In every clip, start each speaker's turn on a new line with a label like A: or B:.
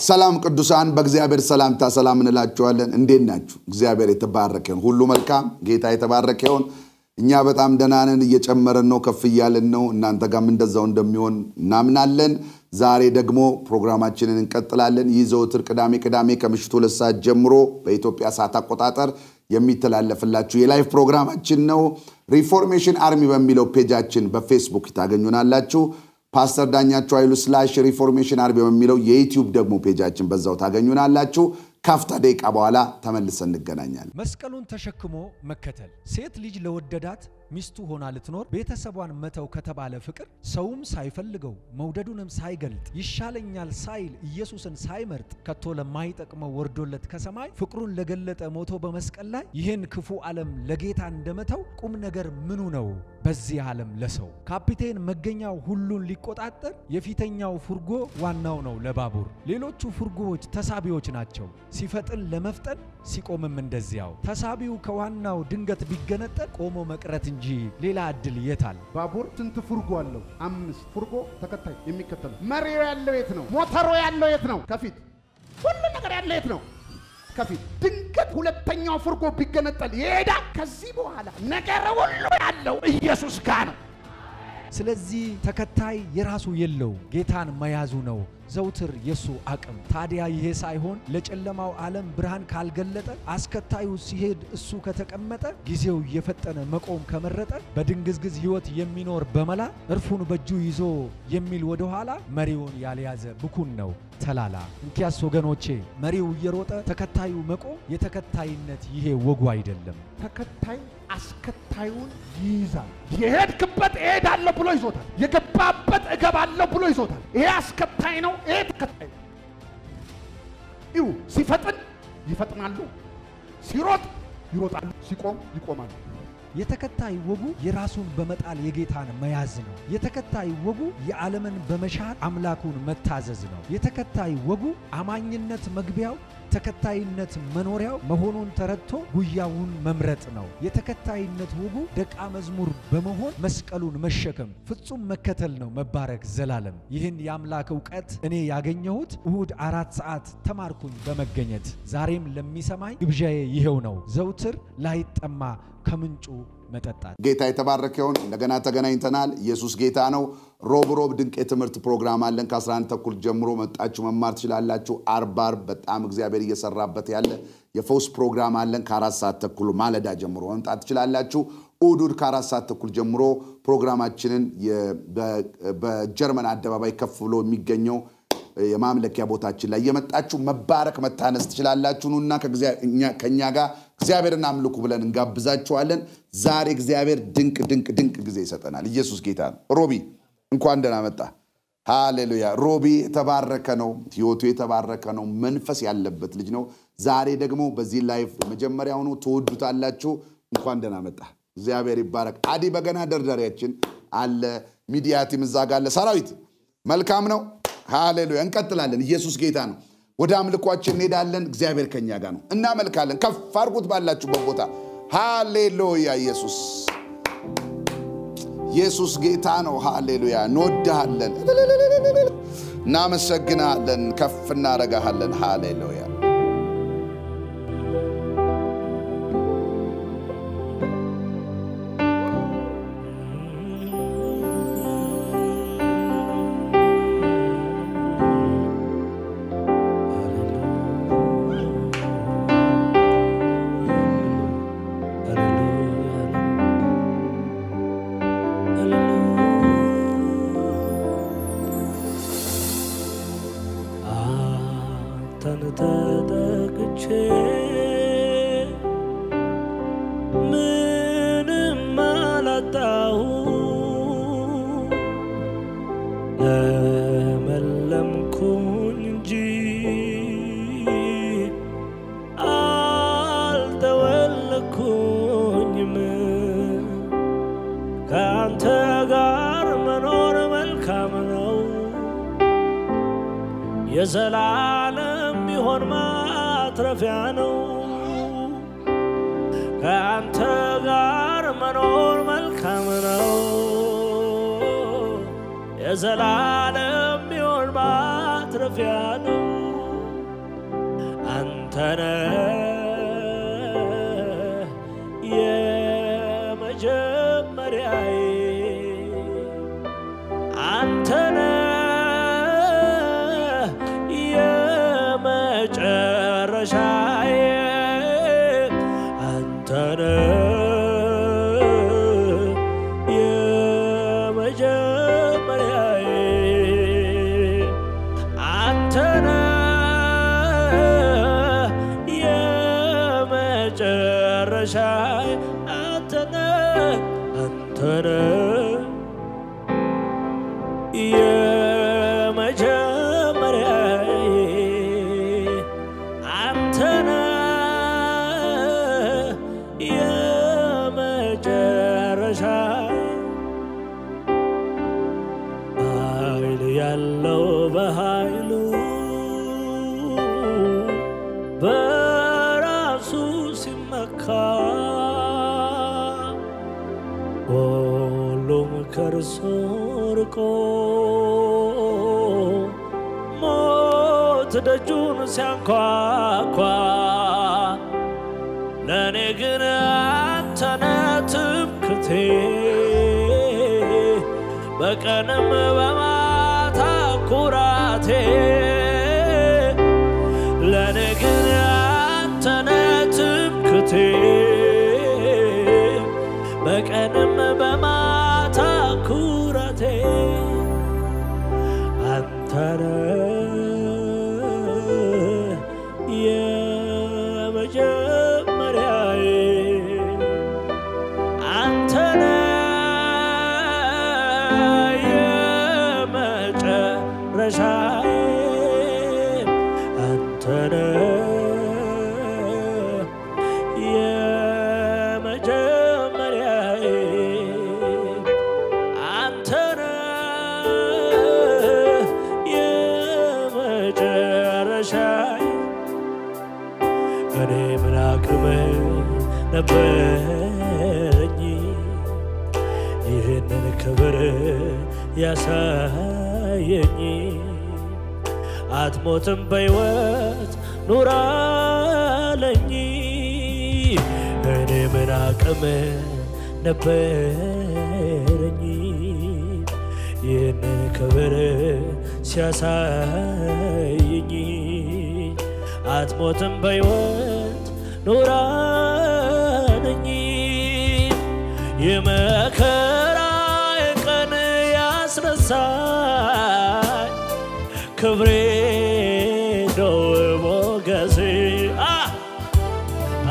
A: ሰላም ቅዱሳን በእግዚአብሔር ሰላምታ ሰላም እንላችኋለን እንዴት ናችሁ እግዚአብሔር የተባረከ ይሁን ሁሉ መልካም ጌታ የተባረከ ይሁን እኛ በጣም ደናነን እየጨመረን ነው ከፍ ይያለን ነው እናንተ ጋርም እንደዛው እንደሚሆን እናምናለን ዛሬ ደግሞ ፕሮግራማችንን እንቀጥላለን ይዘውትር ቅዳሜ ከምሽቱ 2 ሰዓት ጀምሮ በኢትዮጵያ ሰዓት አቆጣጠር የሚተላለፍላችሁ የላይቭ ፕሮግራማችን ነው ሪፎርሜሽን አርሚ በሚለው ፔጃችን በፌስቡክ ታገኙናላችሁ ፓስተር ዳኛቸው አይሉ /reformation army በሚለው የዩቲዩብ ደግሞ ፔጃችን በዛው ታገኙናላችሁ ካፍታ ደቂቃ በኋላ ተመልሰን እንገናኛለን
B: መስቀሉን ተሸክሞ መከተል ሴት ልጅ ለወደዳት ሚስቱ ሆና ልትኖር ቤተሰቧን መተው ከተባለ ፍቅር ሰውም ሳይፈልገው መውደዱንም ሳይገልጥ ይሻለኛል ሳይል ኢየሱስን ሳይመርጥ ከቶ ለማይጠቅመው ወርዶለት ከሰማይ ፍቅሩን ለገለጠ ሞቶ በመስቀል ላይ ይህን ክፉ ዓለም ለጌታ እንደመተው ቁም ነገር ምኑ ነው በዚህ ዓለም ለሰው ካፒቴን መገኛው ሁሉን ሊቆጣጠር የፊተኛው ፍርጎ ዋናው ነው ለባቡር ሌሎቹ ፍርጎዎች ተሳቢዎች ናቸው ሲፈጥን ለመፍጠን ሲቆምም እንደዚያው ተሳቢው ከዋናው ድንገት ቢገነጠል ቆሞ መቅረት እንጂ ሌላ እድል የታል
C: ባቡር ስንት ፍርጎ አለው 5 ፍርጎ ተከታይ የሚከተል መሪው ያለው የት ነው ሞተሩ ያለው የት ነው ከፊት ሁሉ ነገር ያለው የት ነው ከፊት ድንገት ሁለተኛው ፍርጎ ቢገነጠል ይሄዳ ከዚህ በኋላ ነገር ሁሉ ያለው ኢየሱስ ጋር ነው
B: ስለዚህ ተከታይ የራሱ የለው ጌታን መያዙ ነው ዘውትር የሱ አቅም ታዲያ ይሄ ሳይሆን ለጨለማው ዓለም ብርሃን ካልገለጠ አስከታዩ ሲሄድ እሱ ከተቀመጠ ጊዜው የፈጠነ መቆም ከመረጠ በድንግዝግዝ ህይወት የሚኖር በመላ እርፉን በእጁ ይዞ የሚል ወደ ኋላ መሪውን ያልያዘ ብኩን ነው ተላላ እንኪያስ ወገኖቼ መሪው እየሮጠ ተከታዩ መቆም የተከታይነት ይሄ ወጉ አይደለም
C: ተከታይ አስከታዩን ይይዛል የሄድክበት እሄዳለሁ ብሎ ይዞታል የገባበት እገባለሁ ብሎ ይዞታል ይሄ አስከታይ ነው ይሄ ተከታይ ሲፈጥን ይፈጥናሉ ሲሮጥ ይሮጣሉ ሲቆም ይቆማሉ
B: የተከታይ ወጉ የራሱን በመጣል የጌታን መያዝ ነው የተከታይ ወጉ የዓለምን በመሻር አምላኩን መታዘዝ ነው የተከታይ ወጉ አማኝነት መግቢያው ተከታይነት መኖሪያው መሆኑን ተረድቶ ጉያውን መምረጥ ነው የተከታይነት ወጉ ደቃ መዝሙር በመሆን መስቀሉን መሸከም ፍጹም መከተል ነው መባረክ ዘላለም ይህን ያምላክ ዕውቀት እኔ ያገኘሁት እሁድ 4 ሰዓት ተማርኩኝ በመገኘት ዛሬም ለሚሰማኝ ግብዣዬ ይሄው ነው ዘውትር ላይጠማ ከምንጩ መጠጣት
A: ጌታ የተባረከ ይሁን እንደገና ተገናኝተናል ኢየሱስ ጌታ ነው ሮብ ድንቅ የትምህርት ፕሮግራም አለን ከ11 ተኩል ጀምሮ መጣችሁ መማር ትችላላችሁ አርባር በጣም እግዚአብሔር እየሰራበት ያለ የፈውስ ፕሮግራም አለን ከ4 ሰዓት ተኩል ማለዳ ጀምሮ መምጣት ትችላላችሁ ኡዱድ ከ4 ሰዓት ተኩል ጀምሮ ፕሮግራማችንን በጀርመን አደባባይ ከፍ ብሎ የሚገኘው የማምለኪያ ቦታችን ላይ የመጣችሁ መባረክ መታነስ ትችላላችሁና ከኛ ጋር እግዚአብሔርን አምልኩ ብለን እንጋብዛችኋለን ዛሬ እግዚአብሔር ድንቅ ጊዜ ይሰጠናል ኢየሱስ ጌታ ነው ሮቢ እንኳን ደህና መጣ ሃሌሉያ ሮቢ ተባረከ ነው ህይወቱ የተባረከ ነው መንፈስ ያለበት ልጅ ነው ዛሬ ደግሞ በዚህ ላይፍ መጀመሪያው ነው ተወዱታላችሁ እንኳን ደህና መጣ እግዚአብሔር ይባረክ አዲ በገና ደርዳሪያችን አለ ሚዲያ ቲም እዛ ጋር አለ ሰራዊት መልካም ነው ሃሌሉያ እንቀጥላለን ኢየሱስ ጌታ ነው ወደ አምልኳችን እንሄዳለን እግዚአብሔር ከኛ ጋር ነው እናመልካለን ከፍ አድርጉት ባላችሁበት ቦታ ሃሌሉያ ኢየሱስ ጌታ ነው ሃሌሉያ እንወድሃለን እናመሰግናለን ከፍ እናረጋለን ሃሌሉያ
D: የዘላለም ይሆን ማትረፊያ ነው ካንተ ጋር መኖር መልካም ነው የዘላለም ይሆን ማትረፊያ ነው የመጀመሪያዬ አንተነ የመጨረሻዬ አንተነ ያለው በኃይሉ በራሱ ሲመካ ሁሉም ከእርሱ ርቆ ሞት ደጁን ሲያንኳኳ ለእኔ ግን አንተ ነህ ትምክህቴ በቀንም በማታ ኩራቴ ለእኔ ግን አንተ ነህ ትምክህቴ በቀንም በማታ ኩራቴ አንተ ነህ የመጀመሪያዬ አንተ ነህ የመጨረሻዬ አንተ ነህ እኔ ምን አቅም ነበረኝ ይህንን ክብር ያሳየኝ አትሞትም በሕይወት ኑር አለኝ እኔ ምን አቅም ነበረኝ ይህንን ክብር ሲያሳየኝ አትሞትም በሕይወት ኑር አለኝ የመከራዬ ቀን ያስነሳኝ ክብሬ ነው ሞገሴ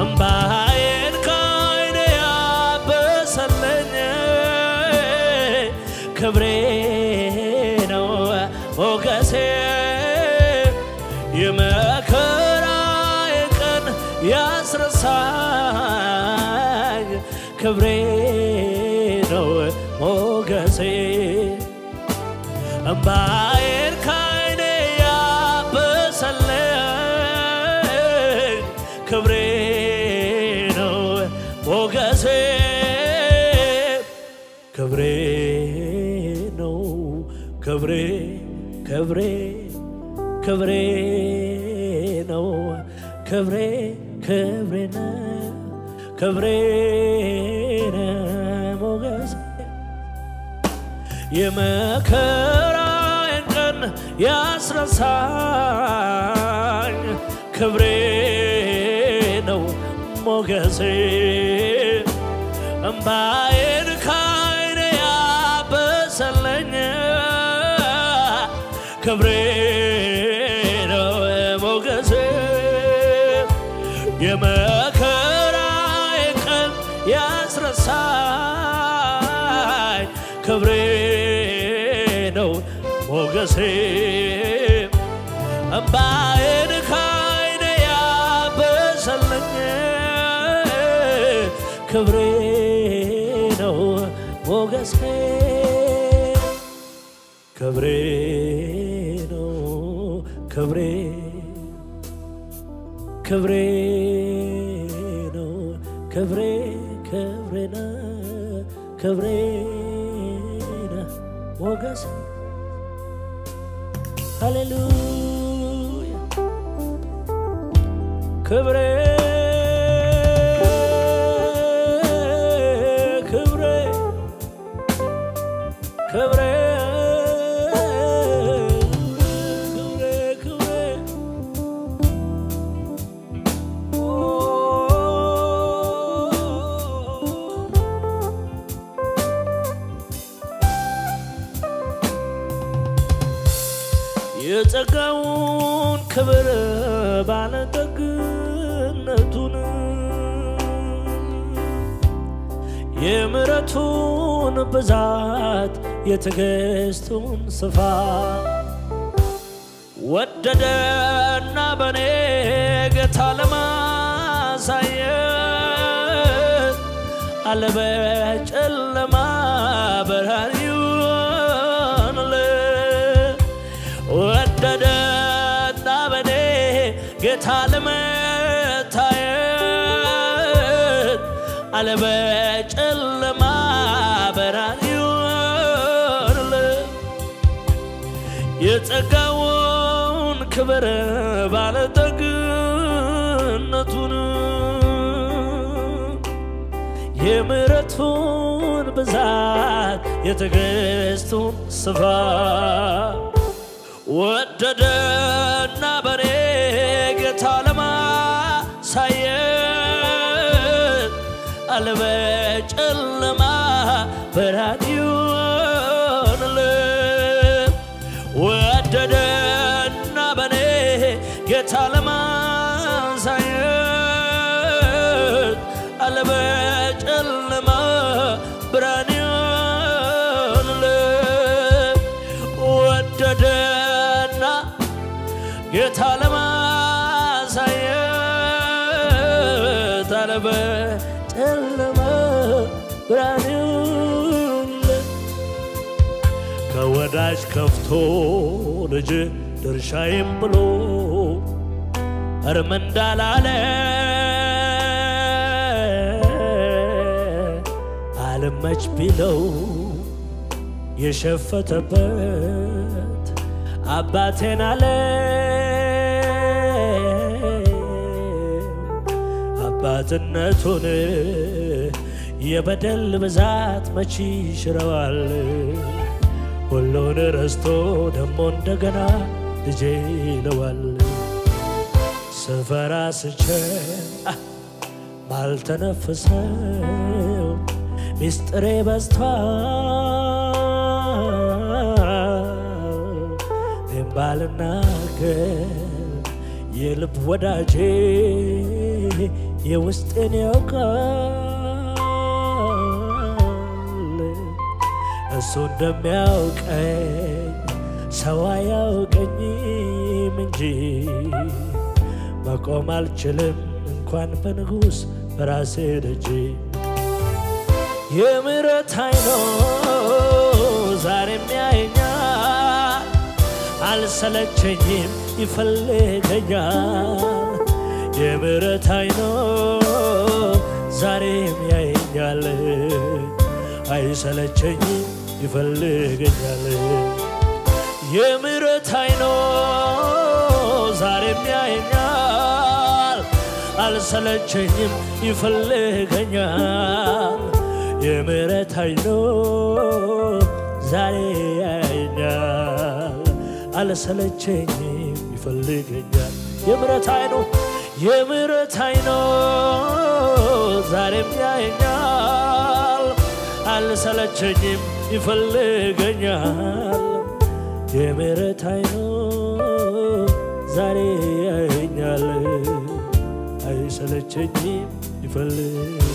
D: እምባዬን ከዓይኔ ያበሰልኝ ክብሬ ነው ሞገሴ የመከራዬ ቀን ያስረሳኝ ክብሬ ነው ሞገሴ እምባዬን ከዓይኔ ያበሰልኝ ክብሬ ነው ሞገሴ ክብሬ ነው ክብሬ ክብሬ ክብሬ ነው ክብሬ ክብሬ ነው ክብሬ ነው ሞገሴ የመከራዬን ቀን ያስረሳኝ ክብሬ ነው ሞገሴ እምባዬን ከዓይኔ ያበሰልኝ ክብሬ ነው ሞገሴ የመከራዬን ቀን ያስረሳኝ ክብሬ ነው ሞገሴ እምባዬን ከዓይኔ ያበሰልኝ ክብሬ ነው ሞገሴ ክብሬ ነው ክብሬ ክብሬ ነው ክብሬ ክብሬ ነው ክብሬ ነው ሞገሴ ሃሌሉያ ክብሬ ክብሬ ክብሬ የጸጋውን ክብር ባለጠግነቱን የምሕረቱን ብዛት የትዕግስቱን ስፋት ወደደና በኔ ጌታ ለማሳየት አለ በጨለማ ብርሃን ወደደና በኔ ጌታ ለመታየት አለ በጨለማ ብርሃን የጸጋውን ክብር ባለጠግነቱን የምሕረቱን ብዛት የትዕግስቱን ስፋት ወደደና በኔ ጌታ ለማሳየት አለ በጨለማ ብርሃን ይሁንልህ ወደደና በኔ ጌታ ለማሳየት አለ በጨለማ ብርሃን ይሁንልህ ወደደና ጌታ ለማሳየት አለ በጨለማ ብርሃን ይሁንልህ ከወዳጅ ከፍቶ ልጅ ድርሻዬም ብሎ እርም እንዳላለ አልመች ቢለው የሸፈተበት አባቴን አለ አባትነቱን የበደል ብዛት መቼ ይሽረዋል ሁሉን ረስቶ ደሞ እንደገና ልጄ ይለዋል ስፈራ ስቼ ባልተነፈሰው ሚስጥሬ በዝቷል ባልናገር የልብ ወዳጄ የውስጤን ያውቃል እሱ እንደሚያውቀኝ ሰው አያውቀኝም እንጂ መቆም አልችልም እንኳን በንጉሥ በራሴ ደጅ የምሕረት ዓይኑ ዛሬም ያየኛል አልሰለቸኝም ይፈልገኛል የምሕረት ዓይኑ ዛሬም ያየኛል አይሰለቸኝም ይፈልገኛል የምሕረት ዓይኑ ዛሬም ያየኛል አልሰለቸኝም ይፈልገኛል የምሕረት ዓይኑ ዛሬ ያየኛል አልሰለቸኝም ይፈልገኛል የምሕረት ዓይኑ ዛሬም ያየኛል አልሰለቸኝም ይፈልገኛል የምሕረት ዓይኑ ዛሬ ያየኛል አይሰለቸኝም ይፈልገኛል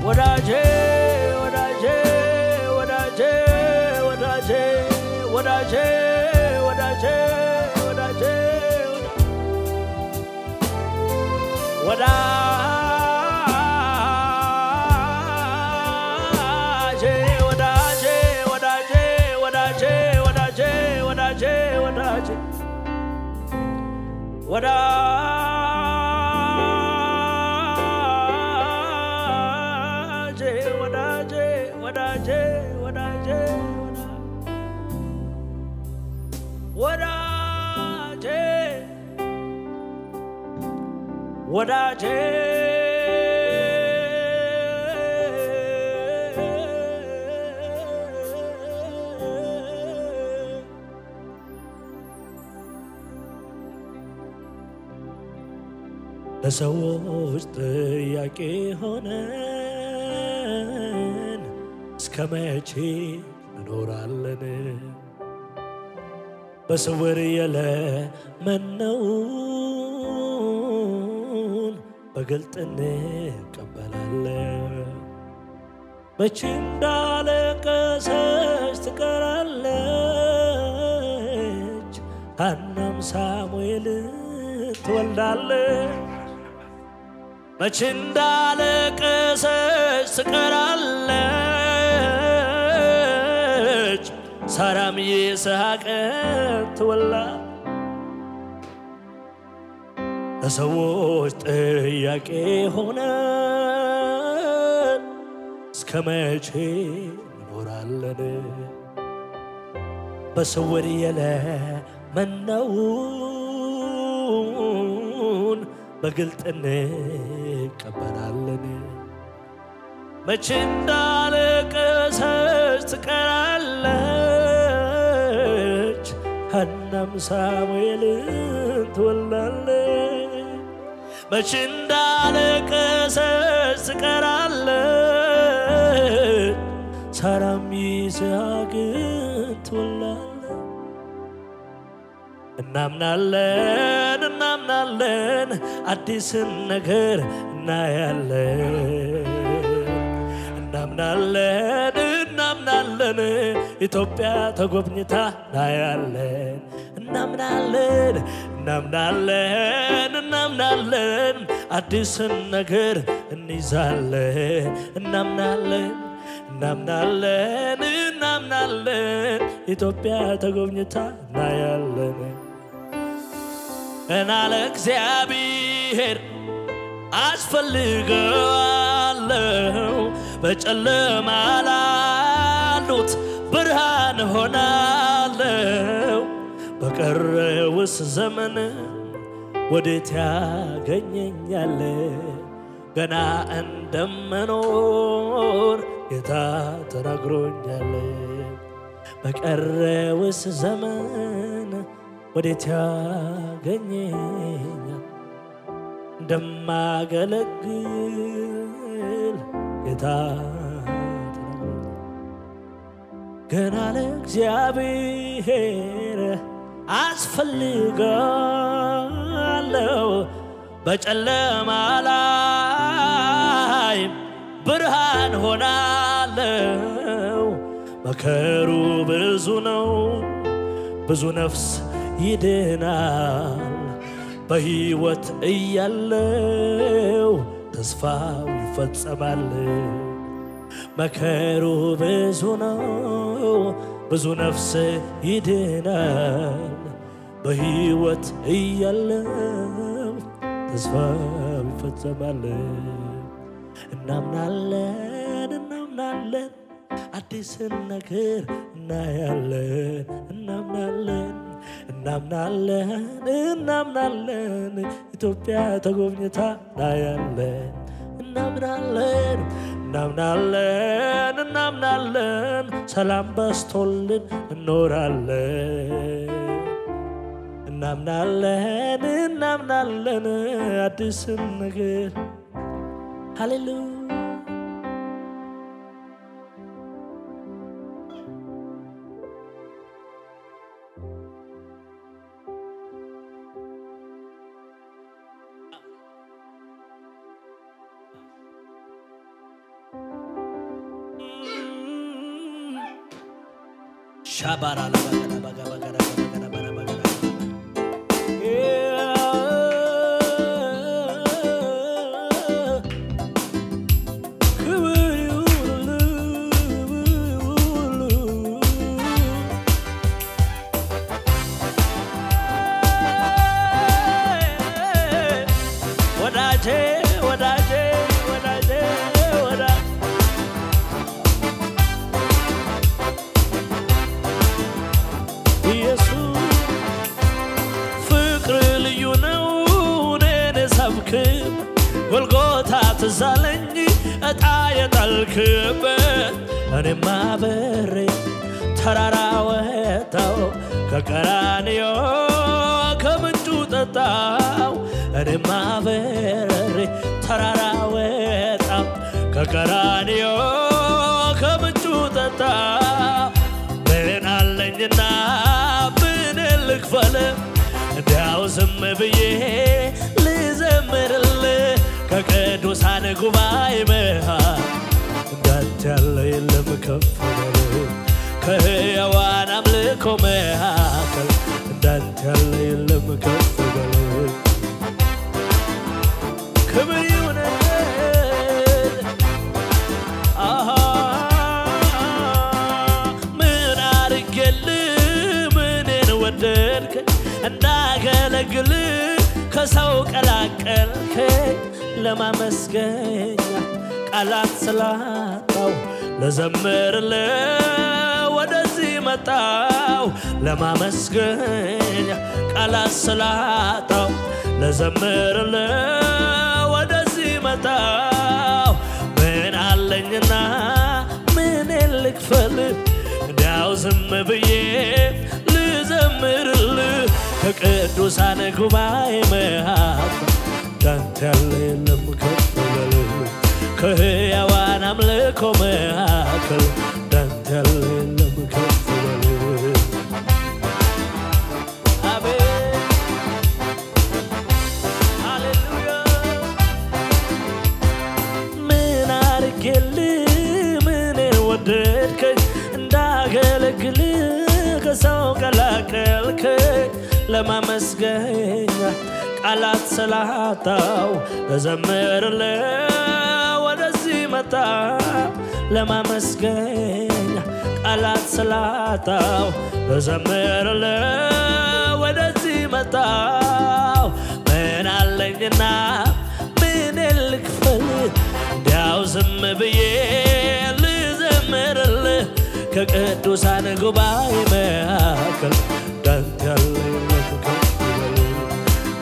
D: ወዳጄ ወዳጄ ወዳጄ ወዳጄ ወዳጄ ወዳጄ ወዳጄ ወዳጄ ወዳጄ ወዳጄ ወዳጄ ወዳጄ ወዳጄ ወዳጄ ወዳጄ ለሰዎች ጥያቄ ሆነን እስከመቼ እንኖራለን በስውር የለመነውን በግልጥ እንቀበላለን መቼ እንዳለቀሰች ትቀራለች ሐናም ሳሙኤልን ትወልዳለች መቼ እንዳለቀሰች ትቀራለች ሳራም ይስሐቅን ትወልዳለች ለሰዎች ጥያቄ ሆነን እስከመቼ እንኖራለን በስውር የለመነውን በግልጥ እንቀበላለን መቼ እንዳለቀሰች ትቀራለች ሐናም ሳሙኤልን ትወልዳለች መቼ እንዳለቀሰች ትቀራለች ሳራም ይስሐቅን ትወልዳለች እናምናለን አዲስን ነገር እናያለን እናምናለን ኢትዮጵያ ተጎብኝታ እናያለን እናምናለን አዲስን ነገር እንይዛለን እናምናለን ኢትዮጵያ ተጎብኝታ እናያለን እና ለእግዚአብሔር አስፈልገዋለሁ በጨለማ ላሉት ብርሃን ሆናለሁ በቀረውስ ዘመን ወዴት ያገኘኛል ገና እንደምኖር ጌታ ተናግሮኛል በቀረውስ ዘመን ወዴት ያገኘኛል እንደማገለግል ጌታ ገና ለእግዚአብሔር አስፈልጋለሁ በጨለማ ላይ ብርሃን ሆናለሁ መከሩ ብዙ ነው ብዙ ነፍስ ይድናል በሕይወት እያለው ተስፋው ይፈጸማል መከሩ ብዙ ነው ብዙ ነፍስ ይድናል በሕይወት እያለው ተስፋው ይፈጸማል እናምናለን አዲስን ነገር እናያለን እናምናለን ኢትዮጵያ ተጎብኝታ እናያለን እናምናለን ሰላም በስቶልን እንኖራለን እናምናለን አዲስን ነገር ሃሌሉያ Shabara la bagara ፍቅር ልዩ ነው እኔን ሰብክ ጎልጎታ ትዛለኝ እጣ የጣልክበት እኔማ በሬ ተራራ ወጣው ከቀራንዮ ከምንጩ ጠጣው እኔማ በሬ ተራራ ወጣው ከቀራንዮ ከምንጩ ጠጣው ምን አለኝና ምን ልክፈል እንዲያው ዝም ብዬ ልዘምርልህ ከቅዱሳን ጉባኤ መሃል እንዳንተ ያለ የለም ከፍ በል ከሕያዋን አምልኮ መካከል እንዳንተ ያለ የለም ከፍ በል ክብር ይሁንልህ ምን አድርጌልህ ምንን ወደድከኝ እንዳገለግልህ ከሰው ቀላቀልከኝ ለማመስገኛ ቃላት ስላጣው ለዘምርልህ ወደዚህ መጣው ለማመስገኛ ቃላት ስላጣው ለዘምርልህ ወደዚህ መጣው ምን አለኝና ምን ልክፈል እንዲያው ዝም ብዬ ልዘምርልህ ከቅዱሳን ጉባኤ መካከል እንዳንተ ያለ የለም ከፍ በል ከሕያዋን አምልኮ መካከል እንዳንተ ያለ የለም ከፍ በል አሜን ሃሌሉያ ምን አድርጌልህ ምንን ወደድከኝ እንዳገለግልህ ከሰው ቀላቀልከኝ ለማመስገኛ ቃላት ስላጣው ለዘምርልህ ወደዚህ መጣው ለማመስገኛ ቃላት ስላጣው ለዘምርልህ ወደዚህ መጣው ምን አለኝና ምን ልክፈል እንዲያው ዝም ብዬ ልዘምርልህ ከቅዱሳን ጉባኤ መካከል እንዳንተ ያለ የለም ከፍ በል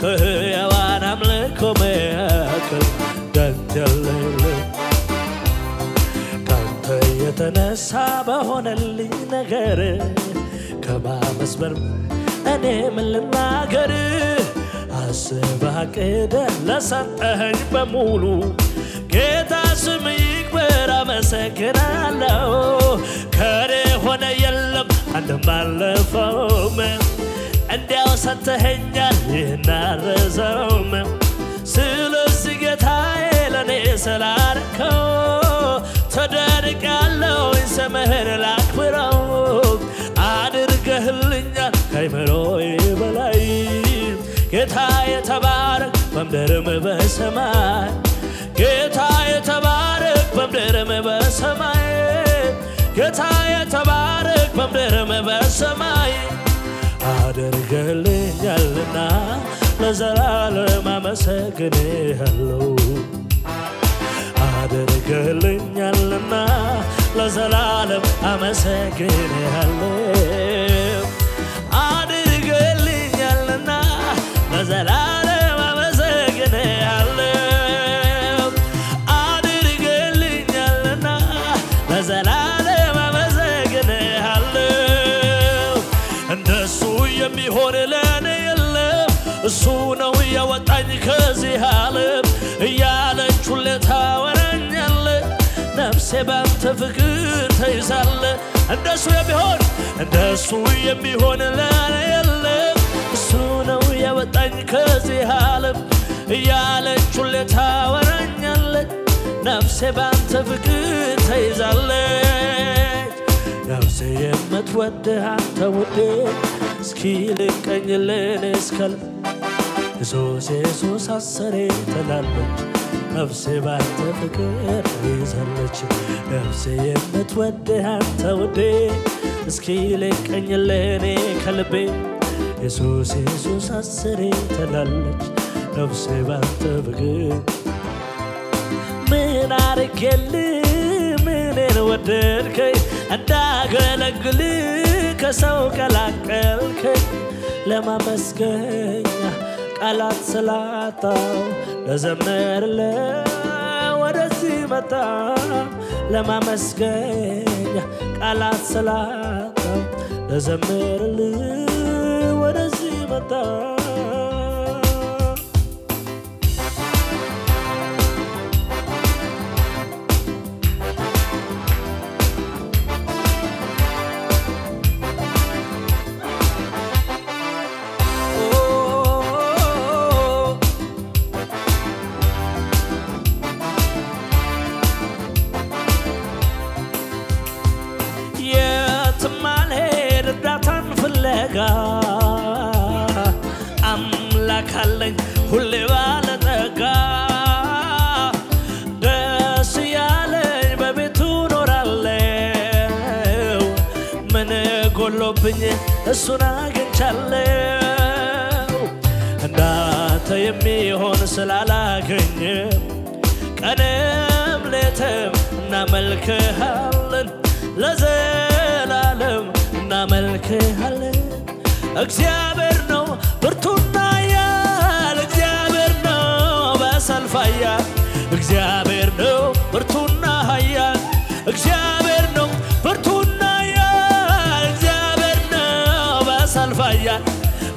D: ከሕያዋን አምልኮ መካከል እንዳንተ ያለ የለም ካንተ የተነሳ በሆነልኝ ነገር ከማመስበር እኔ ምን ልናገር አስበህ አቅደህ ለሰጠኸኝ በሙሉ ጌታ ስም ይክበር አመሰግናለሁ ከኔ ሆነ የለም አንድም ባለፈውም እንዲያው ሰጥተኸኛል ይህን አልረሳውም ስለዚህ ጌታዬ ለኔ ስላረከው ተደንቄያለሁ ስምህን ላክብረው አድርገህልኛል ከአእምሮዬ በላይ ጌታ የተባረክ በምድርም በሰማይ ጌታ የተባረክ በምድርም በሰማይ ጌታ የተባረክ በምድርም በሰማይ አድርገህልኛልና ለዘላለም አመሰግንሃለሁ አድርገህልኛልና ለዘላለም አመሰግንሃለሁ አድርገህልኛልና ለዘላለም አመሰግንሃለሁ አድርገህልኛልና ለዘላለም አመሰግንሃለሁ እንደሱ የሚሆን ለኔ የለም እሱ ነው ያወጣኝ ከዚህ ዓለም እያለች ሁሌ ታወራኛለች ነፍሴ ባንተ ፍቅር ተይዛለች እንደሱ የሚሆን ለኔ የለም እሱ ነው ያወጣኝ ከዚህ ዓለም እያለች ሁሌ ታወራኛለች ነፍሴ ባንተ ፍቅር ተይዛለች ነፍሴ የምትወድህ አንተ ውዴ እስኪ ልቀኝልኝ እስከል ኢየሱስ ኢየሱስ አሰሬ ትላለች ነፍሴ ባንተ ፍቅር ተይዛለች ነፍሴ የምትወድህ አንተ ውዴ እስኪ ልቀኝልኝ ከልቤ ኢየሱስ ኢየሱስ አሰሬ ትላለች ነፍሴ ባንተ ፍቅር ምን አድርጌልህ ምንን ወደድከኝ እንዳገለግልህ ከሰው ቀላቀልከኝ ለማመስገኛ ቃላት ስላጣው ለዘምርልህ ወደዚህ መጣ ለማመስገን ቃላት ስላጣው ለዘምርልህ ወደዚህ መጣ አምላካለኝ ሁሌ ባለጠጋ ደስ ያለኝ በቤቱ ኖራለሁ ምን ጎሎብኝ እሱን አግኝቻለሁ እንዳንተ የሚሆን ስላላገኘ ቀንም ሌትም እናመልክሃለን ለዘላለም እናመልክሃለን እግዚአብሔር ነው ብርቱና ኃያል እግዚአብሔር ነው በሰልፍ ኃያል እግዚአብሔር ነው ብርቱና ኃያል እግዚአብሔር ነው ብርቱና ኃያል እግዚአብሔር ነው በሰልፍ ኃያል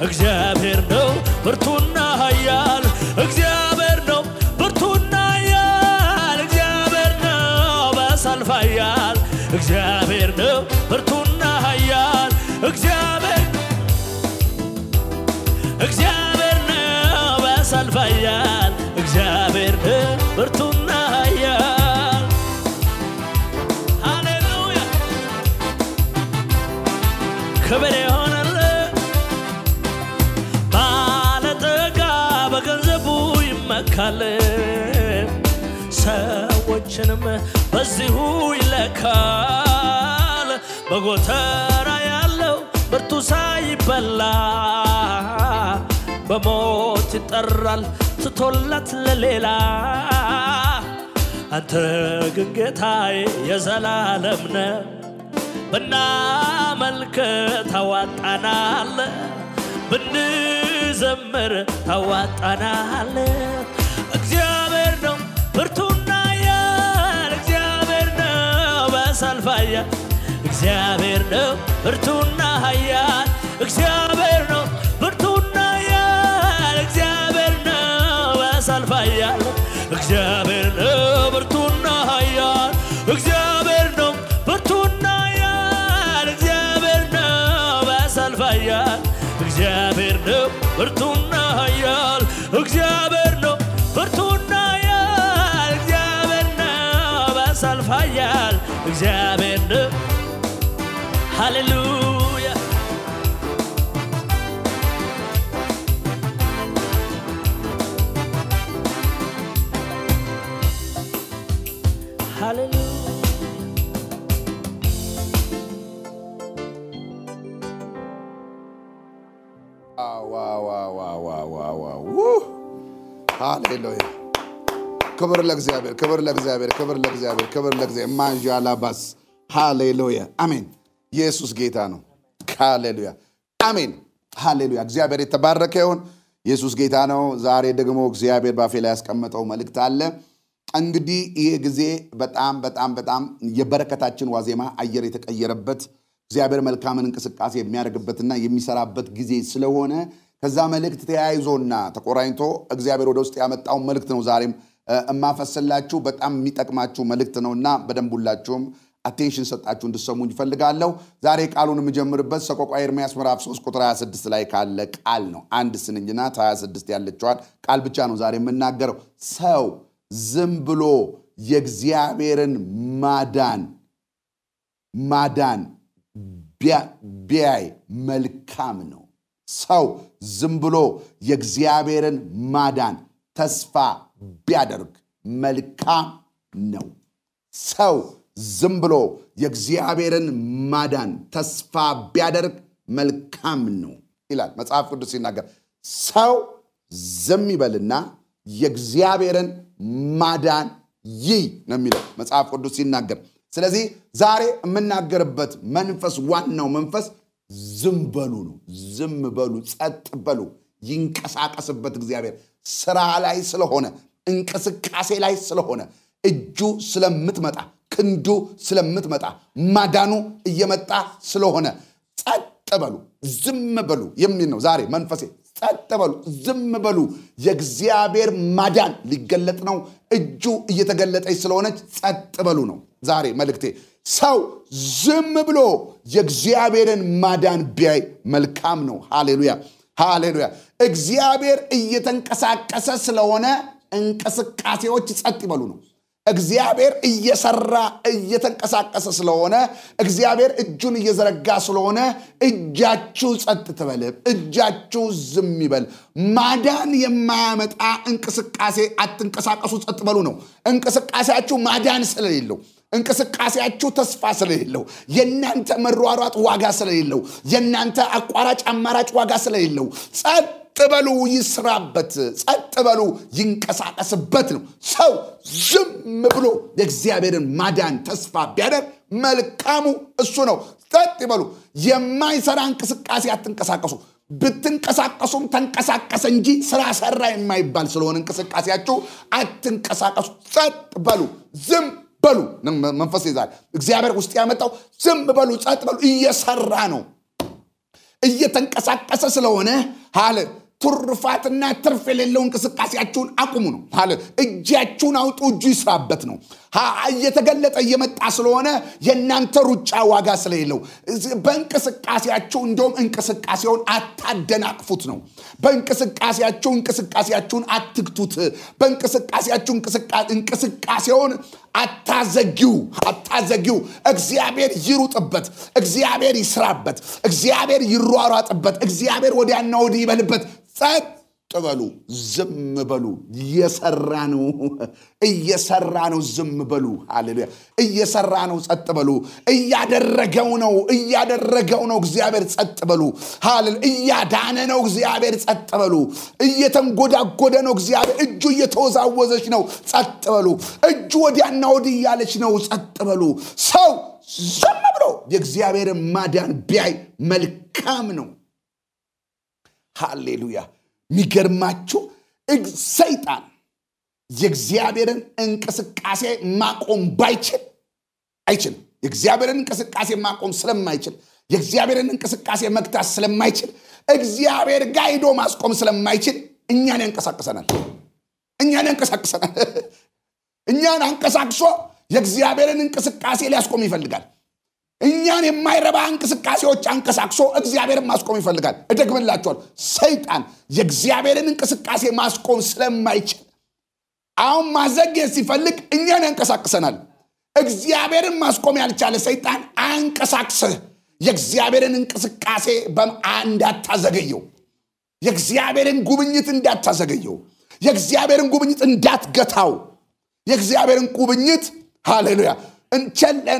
D: እግዚአብሔር ነው ብርቱና ኃያል እግዚአብሔር ነው ብርቱና ኃያል እግዚአብሔር ነው በሰልፍ ኃያል እግዚአብሔር ነው ብርቱና ኃያል እግዚአብሔር ነው በሰልፍ ኃያል እግዚአብሔር ነው ብርቱና ኃያል ሃሌሉያ ክብር ይሆንልህ ባለጠጋ በገንዘቡ ይመካል ሰዎችንም በዚሁ ይለካል በጎተራ ያለው ብርቱ ሳይበላ በሞት ይጠራል ትቶለት ለሌላ አንተ ግን ጌታዬ የዘላለም ነህ ብናመልክ ታዋጣናል ብንዘምር ታዋጣናል እግዚአብሔር ነው ብርቱና ኃያል እግዚአብሔር ነው በሰልፍ ኃያል እግዚአብሔር ነው ብርቱና ኃያል እግዚአብሔር ነው ብርቱና ኃያል እግዚአብሔር ነው በሰልፍ ኃያል እግዚአብሔር ነው ብርቱና ኃያል እግዚአብሔር ነው ብርቱና ኃያል እግዚአብሔር ነው በሰልፍ ኃያል እግዚአብሔር ነው ብርቱና ኃያል እግዚአብሔር ነው ብርቱና ኃያል እግዚአብሔር ነው በሰልፍ ኃያል እግዚአብሔር ነው ሃሌሉያ ሃሌሉያ
A: ሃሌሉያ ክብር ለእግዚአብሔር ክብር ለእግዚአብሔር ክብር ለእግዚአብሔር ክብር ለእግዚአብሔር ማንጃላባስ ሃሌሉያ አሜን ኢየሱስ ጌታ ነው ሃሌሉያ አሜን ሃሌሉያ እግዚአብሔር የተባረከ ይሁን ኢየሱስ ጌታ ነው ዛሬ ደግሞ እግዚአብሔር ባፌ ላይ ያስቀመጠው መልእክት አለ እንግዲህ ይሄ ጊዜ በጣም የበረከታችን ዋዜማ አየር የተቀየረበት እግዚአብሔር መልካምን እንቅስቃሴ የሚያደርግበትና የሚሰራበት ጊዜ ስለሆነ ከዛ መልእክት ተያይዞና ተቆራኝቶ እግዚአብሔር ወደ ውስጥ ያመጣው መልእክት ነው ዛሬም እማፈሰላችሁ በጣም የሚጠቅማችሁ መልእክት ነውና በደንቡላችሁም አቴንሽን ሰጣችሁ እንድሰሙኝ ፈልጋለሁ ዛሬ ቃሉን የምጀምርበት ሰቆቃወ ኤርምያስ ምዕራፍ 3 ቁጥር 26 ላይ ካለ ቃል ነው አንድ ስንኝና 26 ያለችዋል ቃል ብቻ ነው ዛሬ የምናገረው ሰው ዝም ብሎ የእግዚአብሔርን ማዳን ቢያይ መልካም ነው ሰው ዝም ብሎ የእግዚአብሔርን ማዳን ተስፋ ቢያደርግ መልካም ነው ሰው ዝም ብሎ የእግዚአብሔርን ማዳን ተስፋ ቢያደርግ መልካም ነው ይላል መጽሐፍ ቅዱስ ሲናገር ሰው ዝም ይበልና የእግዚአብሔርን ማዳን ነው የሚለው መጽሐፍ ቅዱስ ሲናገር ስለዚህ ዛሬ የምናገርበት መንፈስ ዋናው መንፈስ ዝም በሉ ነው ዝም በሉ ጸጥ በሉ ይንቀሳቀስበት እግዚአብሔር ስራ ላይ ስለሆነ እንቅስቃሴ ላይ ስለሆነ እጁ ስለምትመጣ ክንዱ ስለምትመጣ ማዳኑ እየመጣ ስለሆነ ጸጥ በሉ ዝም በሉ የሚል ነው ዛሬ መንፈሴ ጸጥ በሉ ዝም በሉ የእግዚአብሔር ማዳን ሊገለጥ ነው እጁ እየተገለጠች ስለሆነች ጸጥ በሉ ነው ዛሬ መልእክቴ ሰው ዝም ብሎ የእግዚአብሔርን ማዳን ቢያይ መልካም ነው ሃሌሉያ ሃሌሉያ እግዚአብሔር እየተንቀሳቀሰ ስለሆነ እንቅስቃሴዎች ጸጥ ይበሉ ነው እግዚአብሔር እየሰራ እየተንቀሳቀሰ ስለሆነ እግዚአብሔር እጁን እየዘረጋ ስለሆነ እጃችሁ ጸጥ ትበል እጃችሁ ዝም ይበል ማዳን የማያመጣ እንቅስቃሴ አትንቀሳቀሱ ጸጥ በሉ ነው እንቅስቃሴያችሁ ማዳን ስለሌለው እንቅስቃሴያችሁ ተስፋ ስለሌለው የናንተ መሯሯጥ ዋጋ ስለሌለው የናንተ አቋራጭ አማራጭ ዋጋ ስለሌለው ጸጥ በሉ ይስራበት ጸጥ በሉ ይንቀሳቀስበት ነው ሰው ዝም ብሎ የእግዚአብሔርን ማዳን ተስፋ ቢያደርግ መልካሙ እሱ ነው ጸጥ በሉ የማይሰራ እንቅስቃሴ አትንቀሳቀሱ ብትንቀሳቀሱም ተንቀሳቀሰ እንጂ ስራ ሰራ የማይባል ስለሆነ እንቅስቃሴያችሁ አትንቀሳቀሱ ጸጥ በሉ ዝም በሉ መንፈስ ይዛል እግዚአብሔር ውስጥ ያመጣው ዝም በሉ ጸጥ በሉ እየሰራ ነው እየተንቀሳቀሰ ስለሆነ ሃሌ ትርፋትና ትርፍ የሌለው እንቅስቃሴያችሁን አቁሙ ነው ሃሌ እጃችሁን አውጡ እጁ ይስራበት ነው እየተገለጠ እየመጣ ስለሆነ የናንተ ሩጫ ዋጋ ስለሌለው በእንቅስቃሴያችሁ እንደውም እንቅስቃሴውን አታደናቅፉት ነው በእንቅስቃሴያችሁን አትግቱት በእንቅስቃሴያችሁ እንቅስቃሴውን አታዘጊው እግዚአብሔር ይሩጥበት እግዚአብሔር ይስራበት እግዚአብሔር ይሯሯጥበት እግዚአብሔር ወዲያና ወዲህ ይበልበት ጸጥ በሉ ዝም በሉ እየሰራ ነው ዝም በሉ ሃሌሉያ እየሰራ ነው ጸጥ በሉ እያደረገው ነው እግዚአብሔር ጸጥ በሉ ሃሌሉያ እያዳነ ነው እግዚአብሔር ጸጥ በሉ እየተንጎዳጎደ ነው እግዚአብሔር እጁ እየተወዛወዘች ነው ጸጥ በሉ እጁ ወዲያና ወዲህ ያለች ነው ጸጥ በሉ ሰው ዝም ብሎ የእግዚአብሔር ማዳን ቢያይ መልካም ነው ሃሌሉያ ሚገርማችሁ ሰይጣን የእግዚአብሔርን እንቅስቃሴ ማቆም አይችልም የእግዚአብሔርን እንቅስቃሴ ማቆም ስለማይችል የእግዚአብሔርን እንቅስቃሴ መግታት ስለማይችል እግዚአብሔር ጋር ሄዶ ማስቆም ስለማይችል እኛን ያንቀሳቅሰናል እኛን አንቀሳቅሶ የእግዚአብሔርን እንቅስቃሴ ሊያስቆም ይፈልጋል እኛን የማይረባ እንቅስቃሴዎች አንቀሳቅሶ እግዚአብሔርን ማስቆም ይፈልጋል እደግምላችኋለሁ ሰይጣን የእግዚአብሔርን እንቅስቃሴ ማስቆም ስለማይችል አሁን ማዘግየት ሲፈልግ እኛን ያንቀሳቅሰናል እግዚአብሔርን ማስቆም ያልቻለ ሰይጣን አንቀሳቅሰ የእግዚአብሔርን እንቅስቃሴ እንዳታዘገየው የእግዚአብሔርን ጉብኝት እንዳታዘገየው የእግዚአብሔርን ጉብኝት እንዳትገታው የእግዚአብሔርን ጉብኝት ሃሌሉያ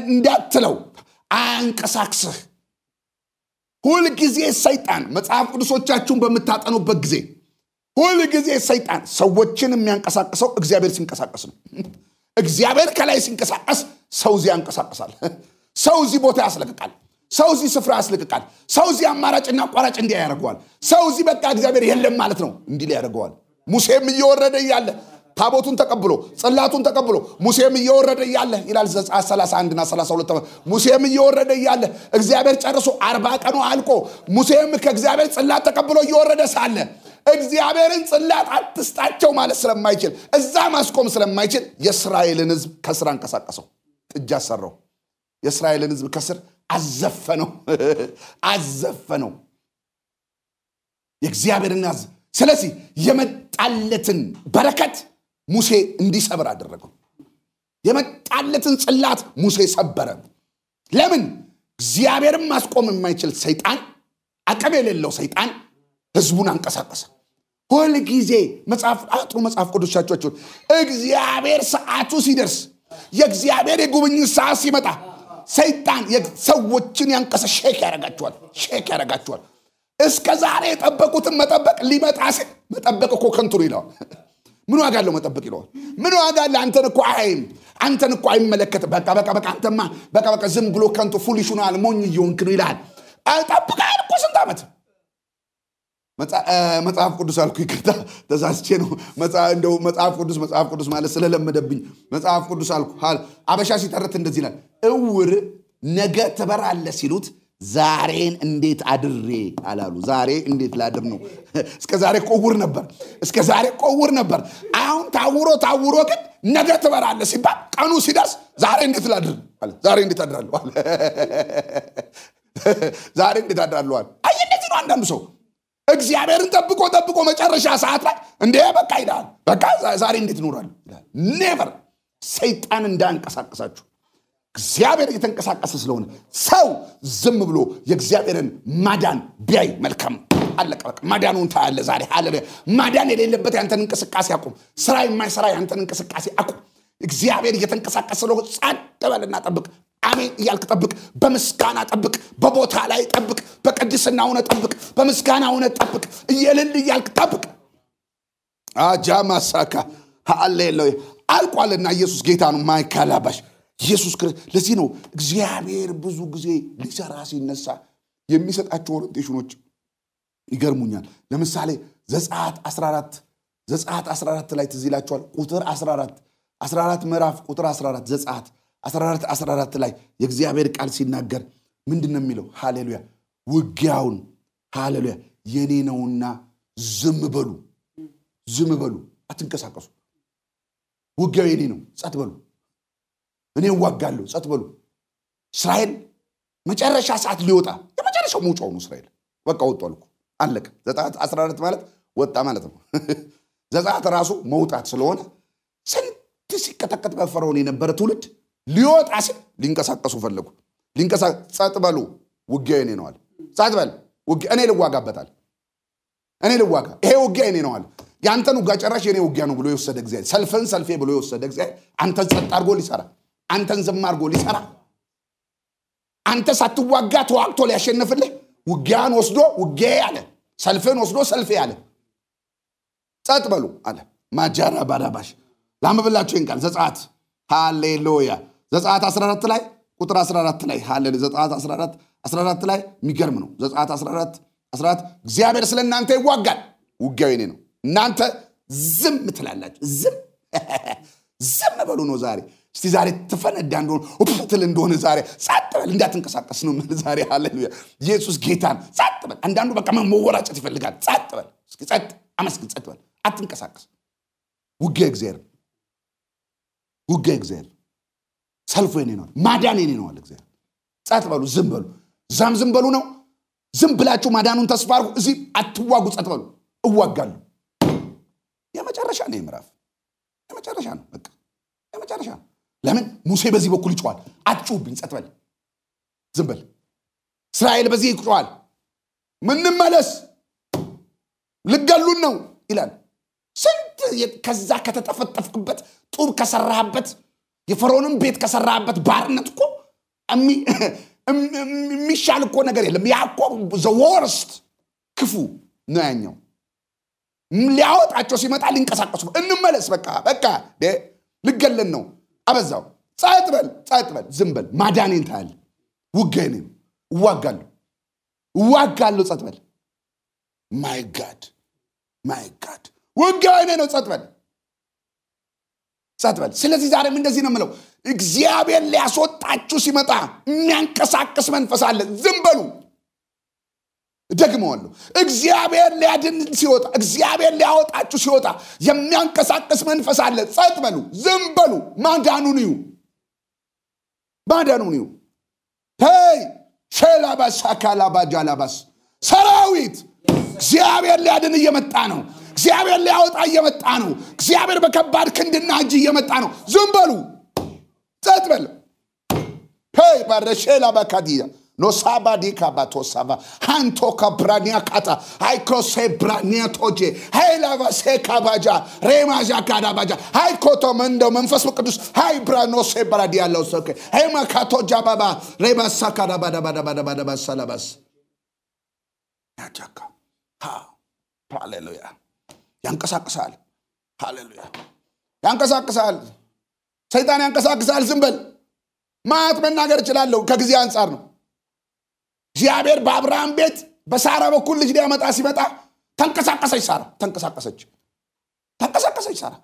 A: እንዳትለው አንቀሳቅስህ ሁሉ ጊዜ ሰይጣን መጽሐፍ ቅዱሶቻችሁን በመታጠኑበት ጊዜ ሁሉ ጊዜ ሰይጣን ሰዎችን የሚያንቀሳቅሰው እግዚአብሔር ሲንቀሳቀስ ነው እግዚአብሔር ከላይ ሲንቀሳቀስ ሰው እዚህ ያንቀሳቀሳል ሰው እዚህ ቦታ ያስለቅቃል ሰው እዚህ ስፍራ ያስለቅቃል ሰው እዚህ አማራጭና አቋራጭ እንዲያ ያደርገዋል ሰው እዚህ በቃ እግዚአብሔር የለም ማለት ነው እንዲል ያደርገዋል ሙሴም እየወረደ ያለ ታቦቱን ተቀብሎ ጽላቱን ተቀብሎ ሙሴም እየወረደ ያለ ይላል ዘጸአት 31 እና 32 ሙሴም እየወረደ ያለ እግዚአብሔር ጨርሶ 40 ቀኑ አልቆ ሙሴም ከእግዚአብሔር ጽላት ተቀብሎ እየወረደ ሳለ እግዚአብሔርን ጽላት አትስጣቸው ማለት ስለማይችል እዛ ማስቆም ስለማይችል የእስራኤልን ሕዝብ ከስራ አንቀሳቀሰው ጥጃ ሰራው የእስራኤልን ሕዝብ ከስር አዘፈነው የእግዚአብሔርን ሕዝብ ስለዚህ የመጣለትን በረከት ሙሴ እንዲሰብር አደረገው የመጣለትን ጽላት ሙሴ ሰበረ ለምን እግዚአብሔርን ማስቆም የማይችል ሰይጣን አቅም የሌለው ሰይጣን ህዝቡን አንቀሳቀሰ ሁሉ ጊዜ መጽሐፍ ቅዱሳችሁ እግዚአብሔር ሰዓቱ ሲደርስ የእግዚአብሔር የጉብኝት ሰዓት ሲመጣ ሰይጣን ሰዎችን ሼክ ያረጋቸዋል እስከ ዛሬ የጠበቁትን መጠበቅ ሊመጣ ሲል መጠበቅ እኮ ከንቱ ይላል ምን ዋጋ አለው መጠበቅ ይላል ምን ዋጋ አለ አንተን እኮ አይመለከት በቃ አንተማ በቃ ዝም ብሎ ከንቱ ፉሊሽ ሆናል ሞኝ ይሆንክ ነው ይላል አልጠብቃል እኮ ስንት ዓመት መጽሐፍ ቅዱስ አልኩ ይቅርታ ተሳስቼ ነው እንደው መጽሐፍ ቅዱስ ማለት ስለለመደብኝ መጽሐፍ ቅዱስ አልኩ አበሻ ሲተርት እንደዚህ ይላል እውር ነገ ትበራለህ ሲሉት ዛሬን እንዴት አድሬ አላሉ ዛሬ እንዴት ላድር ነው እስከ ዛሬ ቆውር ነበር አሁን ታውሮ ግን ነገ ትበራለህ ሲባል ቀኑ ሲደርስ ዛሬ እንዴት ላድር አለ ዛሬ እንዴት አድራለሁ አለ ዛሬ እንዴት አድራለሁ አለ አይ እንደዚህ ነው አንዳንዱ ሰው እግዚአብሔርን ጠብቆ መጨረሻ ሰዓት ላይ እንዴ በቃ ይላል በቃ ዛሬ እንዴት ኖራለሁ ይላል ኔቨር ሰይጣን እንዳንቀሳቀሳችሁ እግዚአብሔር እየተንቀሳቀሰ ስለሆነ ሰው ዝም ብሎ የእግዚአብሔርን ማዳን ቢያይ መልካም አለቀ በቃ ማዳኑን ታያለ ዛሬ ሃሌሉያ ማዳን የሌለበት ያንተን እንቅስቃሴ አቁም ስራ የማይሰራ ያንተን እንቅስቃሴ አቁም እግዚአብሔር እየተንቀሳቀሰ ስለሆነ ጻድ በልና ጠብቅ አሜን እያልክ ጠብቅ በምስጋና ጠብቅ በቦታ ላይ ጠብቅ በቅድስና ሆነ ጠብቅ በምስጋና ሆነ ጠብቅ እየልል እያልክ ጠብቅ አጃማሳካ ሃሌሉያ አልቋልና ኢየሱስ ጌታ ነው ማይካላባሽ ኢየሱስ ክርስቶስ ለዚህ ነው እግዚአብሔር ብዙ ጊዜ ሊሰራ ሲነሳ የሚሰጣቸው ኦሪንቴሽኖች ይገርሙኛል ለምሳሌ ዘጸአት 14 ላይ ትዝ ይላችኋል ቁጥር 14 ምዕራፍ ቁጥር 14 ዘጸአት 14 ላይ የእግዚአብሔር ቃል ሲናገር ምንድነው የሚለው ሃሌሉያ ውጊያውን ሃሌሉያ የኔ ነውና ዝም በሉ አትንቀሳቀሱ ውጊያው የኔ ነው ጸጥ በሉ እኔ ዋጋለሁ ጸጥ በሉ እስራኤል መጨረሻ ሰዓት ሊወጣ የመጨረሻው ሙጫው ነው እስራኤል በቃ ወጣልኩ አለቀ ዘጸአት 14 ማለት ወጣ ማለት ነው ዘጸአት ራሱ መውጣት ስለሆነ ስንት ሲከተከት በፈርዖን የነበረ ትውልድ ሊወጣ ሲል ሊንቀሳቀሱ ፈለጉ ጸጥ በሉ ውጊያው የኔ ነው አለ ጸጥ በል ውጊያ እኔ ልዋጋበታል ይሄ ውጊያ የኔ ነው አለ ያንተን ውጊያ ጨራሽ የኔ ውጊያ ነው ብሎ የወሰደ እግዚአብሔር ሰልፌ ብሎ የወሰደ እግዚአብሔር አንተን ጸጥ አድርጎ ሊሰራ አንተን ዝም አድርጎ ሊሰራ አንተ ሳትዋጋ ተዋግቶ ሊያሸንፍልህ ውጊያን ወስዶ ውጊያ ያለ ሰልፌን ወስዶ ሰልፌ ያለ ጸጥ በሉ አለ ማጃራ ባዳባሽ ላምብላችሁ እንቃል ዘጸአት ሃሌሉያ ዘጸአት 14 ላይ ቁጥር 14 ላይ ሃሌሉያ ዘጸአት 14 ላይ የሚገርም ነው ዘጸአት 14 እግዚአብሔር ስለናንተ ይዋጋል ውጊያው የኔ ነው እናንተ ዝም ትላላችሁ ዝም በሉ ነው ዛሬ እስቲ ዛሬ ተፈነዳ እንደሆነ ወጥተል እንደሆነ ዛሬ ጸጥ በል እንዳትንቀሳቀስ ነው ዛሬ ሃሌሉያ ኢየሱስ ጌታን ጸጥ በል አንዳንዱ በቃ መወራጨት ይፈልጋል ጸጥ በል እስኪ ጸጥ አመስግን ጸጥ በል አትንቀሳቀስ ውጊያ እግዚአብሔር ሰልፉ የኔ ነው ማዳን የኔ ነው አለ እግዚአብሔር ጸጥ በሉ ዝም በሉ ነው ዝም ብላችሁ ማዳኑን ተስፋ አድርጉ እዚህ አትዋጉ ጸጥ በሉ እዋጋለሁ የመጨረሻ ነው ምዕራፍ የመጨረሻ ነው በቃ የመጨረሻ ለምን ሙሴ በዚህ በኩል ይጮሃል አትጩብኝ ጸጥ በል ዝም በል እስራኤል በዚህ ይጮሃል ምንም መለስ ልገሉን ነው ይላል ስንት ከዛ ከተጠፈጠፍክበት ጡብ ከሰራህበት የፈርዖንን ቤት ከሰራህበት ባርነት እኮ የሚሻል እኮ ነገር የለም ያዕቆብ the worst ክፉ ነው ያኛው ሊያወጣቸው ሲመጣ ሊንቀሳቀሱ እንመለስ በቃ ልገለን ነው አበዛው ጸጥ በል ዝም በል ማዳኔን ታያለ ውጊያዬን እዋጋለሁ ጸጥ በል my god ውጊያዬን ነው ጸጥ በል ስለዚህ ዛሬም እንደዚህ ነው የምለው እግዚአብሔር ሊያስወጣችሁ ሲመጣ የሚያንቀሳቅስ መንፈስ አለ ዝም በሉ ደግሞዋለሁ እግዚአብሔር ሊያድን ሲወጣ እግዚአብሔር ሊያወጣችሁ ሲወጣ የሚያንቀሳቅስ መንፈስ አለ ጸጥ በሉ ዝም በሉ ማዳኑን እዩ ሄይ ሸላባስ አካላባጃላባስ ሰራዊት እግዚአብሔር ሊያድን እየመጣ ነው እግዚአብሔር ሊያወጣ እየመጣ ነው እግዚአብሔር በከባድ ክንድና እጅ እየመጣ ነው ዝም በሉ ጸጥ በሉ ሄይ ባረሸላባካዲያ no sabadi kabatosava hanto kabrania kata haikose brania toje hailava se kabaja remaja kadabaja haikoto mendo መንፈስ ቅዱስ ሃይ ብራኖ se bradi ያለው ሰከ ሃይ ማካቶ ጃባባ ረባሳ ካዳባዳባዳባዳባ ሰላባስ ያጃካ ሃሌሉያ ያንቀሳቅሳል ሃሌሉያ ያንቀሳቅሳል ሰይጣን ያንቀሳቅሳል ዝም በል ማት መናገር ይችላል ከጊዜ አንፃር ነው እግዚአብሔር በአብርሃም ቤት በሳራ በኩል ልጅ ሊያመጣ ሲመጣ ተንቀሳቀሰች ሳራ ተንቀሳቀሰች ሳራ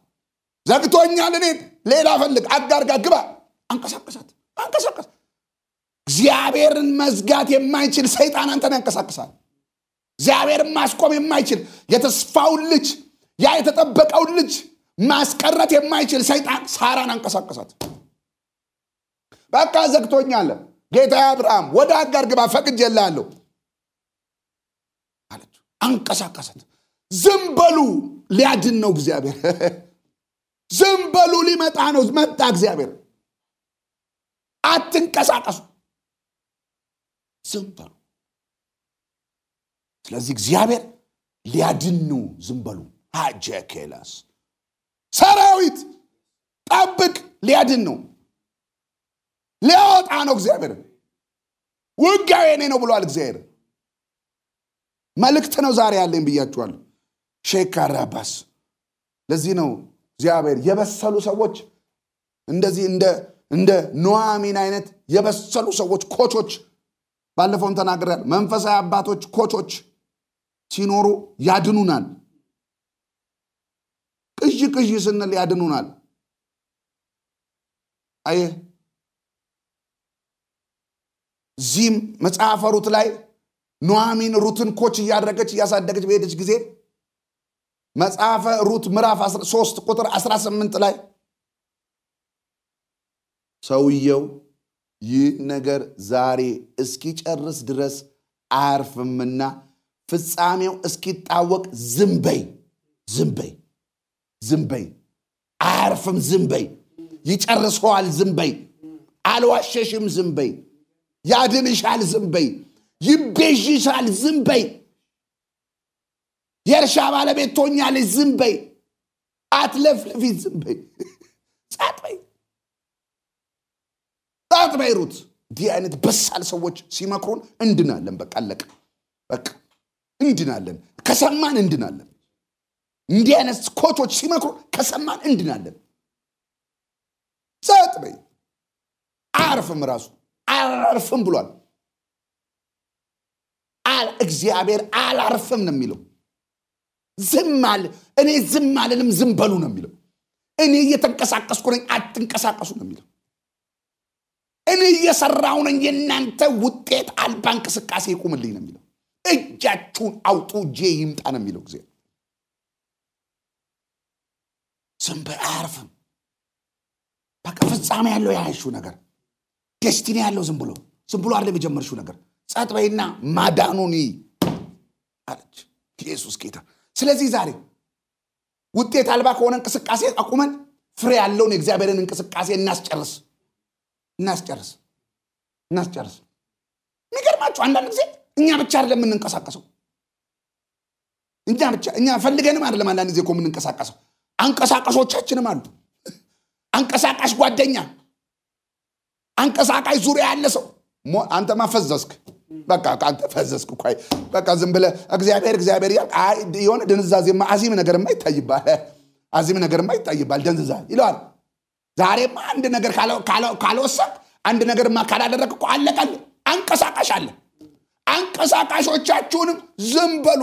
A: ዘግቶኛል እኔ ሌላ ፈልግ አጋር ጋር ግባ አንቀሳቀሳት እግዚአብሔርን መዝጋት የማይችል ሰይጣን አንተን ያንቀሳቅሳል እግዚአብሔርን ማስቆም የማይችል የተስፋውን ልጅ ያ የተጠበቀውን ልጅ ማስቀረት የማይችል ሰይጣን ሳራን አንቀሳቀሳት በቃ ዘግቶኛል ጌታ አብርሃም ወደ አጋር ግባ ፈቅጄልሃለሁ አለች አንቀሳቀሳት ዝም በሉ ሊያድን ነው እግዚአብሔር ዝም በሉ ሊመጣ ነው መጣ እግዚአብሔር አትንቀሳቀሱ ዝም በሉ ስለዚህ እግዚአብሔር ሊያድን ነው ዝም በሉ አጀከላስ ሰራዊት ጠብቅ ሊያድን ነው ሊያወጣ ነው እግዚአብሔር ውጊያው የኔ ነው ብሏል እግዚአብሔር መልእክት ነው ዛሬ ያለኝ ብያችኋለሁ ሼካራባስ ለዚህ ነው እግዚአብሔር የበሰሉ ሰዎች እንደዚህ እንደ ኑዓሚን አይነት የበሰሉ ሰዎች ኮቾች ባለፈውም ተናግረናል መንፈሳዊ አባቶች ኮቾች ሲኖሩ ያድኑናል ቅዥ ስንል ያድኑናል አይ ዚም መጽሐፈ ሩት ላይ ኑዓሚን ሩትን ኮች እያሳደገች በሄደች ጊዜ መጽሐፈ ሩት ምዕራፍ 3 ቁጥር 18 ላይ ሰውየው ይህ ነገር ዛሬ እስኪጨርስ ድረስ አያርፍምና ፍጻሜው እስኪታወቅ ዝም በይ አያርፍም ዝም በይ ይጨርሰዋል ዝም በይ አልዋሸሽም ዝም በይ ያድንሻል ዝም በይ ይቤዥሻል ዝም በይ የእርሻ ባለቤት ትሆኛለሽ ዝም በይ አትለፍልፊ ዝም በይ ጻት በይ ሩት ዲ አይነት በሳል ሰዎች ሲመክሩን እንድናለን በቃ አለቀ በቃ እንድናለን ከሰማን እንድናለን እንዲህ አይነት ኮቾች ሲመክሩ ከሰማን እንድናለን ጻት በይ አርፍም ብሏል እግዚአብሔር አላርፍም ነው የሚለው እኔ ዝም አልልም ዝም በሉ ነው የሚለው እኔ እየተንቀሳቀስኩ ነኝ አትንቀሳቀሱ ነው የሚለው እኔ እየሰራው ነኝ የናንተ ውጤት አልባ እንቅስቃሴ ይቁምልኝ ነው የሚለው እጃችሁን አውጡ እጄ ይምጣ ነው የሚለው እግዚአብሔር ዝም በይ አያርፍም በቃ ፍጻሜ ያለው ያይሹ ነገር ዴስቲኒ ያለው ዝም ብሎ አይደለም የጀመርሽው ነገር ጻት በይና ማዳኑኒ አለች ኢየሱስ ጌታ ስለዚህ ዛሬ ውጤት አልባ ከሆነ እንቅስቃሴ አቁመን ፍሬ ያለውን የእግዚአብሔርን እንቅስቃሴ እናስጨርስ ንገርማችሁ አንዳንድ ጊዜ እኛ ብቻ አይደለም የምንንቀሳቀሰው እኛ ፈልገንም አይደለም አንዳንድ ጊዜ እኮ የምንንቀሳቀሰው አንቀሳቃሾቻችንም አሉ አንቀሳቃሽ ጓደኛ አንቀሳቃሽ ዙሪያ ያለ ሰው አንተ ማፈዘስክ በቃ አንተ ፈዘስክ ቆይ በቃ ዝም ብለ እግዚአብሔር የሆነ ድንዛዜማ አዚም ነገርማ ይታይባል ደንዝዛ ይላል ዛሬማ አንድ ነገር ካልወሰክ አንድ ነገርማ ካላደረግኩ አለቀል አንቀሳቃሽ አለ አንቀሳቃሾቻችሁንም ዝም በሉ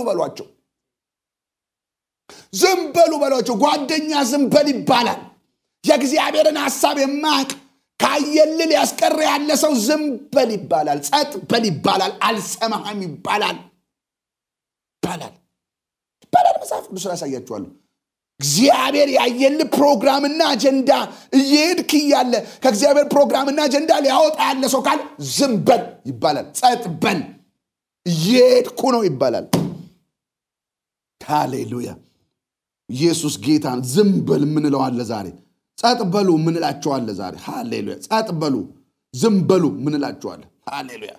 A: በሏቸው ጓደኛ ዝም በል ይባላል የእግዚአብሔርን ሐሳብ የማያውቅ ካየልል ያስቀር ያለ ሰው ዝም በል ይባላል ጸጥ በል ይባላል አልሰማህም ይባላል መጽሐፍ ቅዱስ ያሳያችኋለሁ እግዚአብሔር ያየልል ፕሮግራምና አጀንዳ እየሄድክ ያለ ከእግዚአብሔር ፕሮግራምና አጀንዳ ሊያወጣ ያለ ሰው ካል ዝም በል ይባላል ጸጥ በል እየሄድኩ ነው ይባላል ሃሌሉያ ኢየሱስ ጌታን ዝም በል ምንለው አለ ዛሬ ጻት በሉ ምንላቸው አለ ዛሬ ሃሌሉያ ጻት በሉ ዝም በሉ ምንላቸው አለ ሃሌሉያ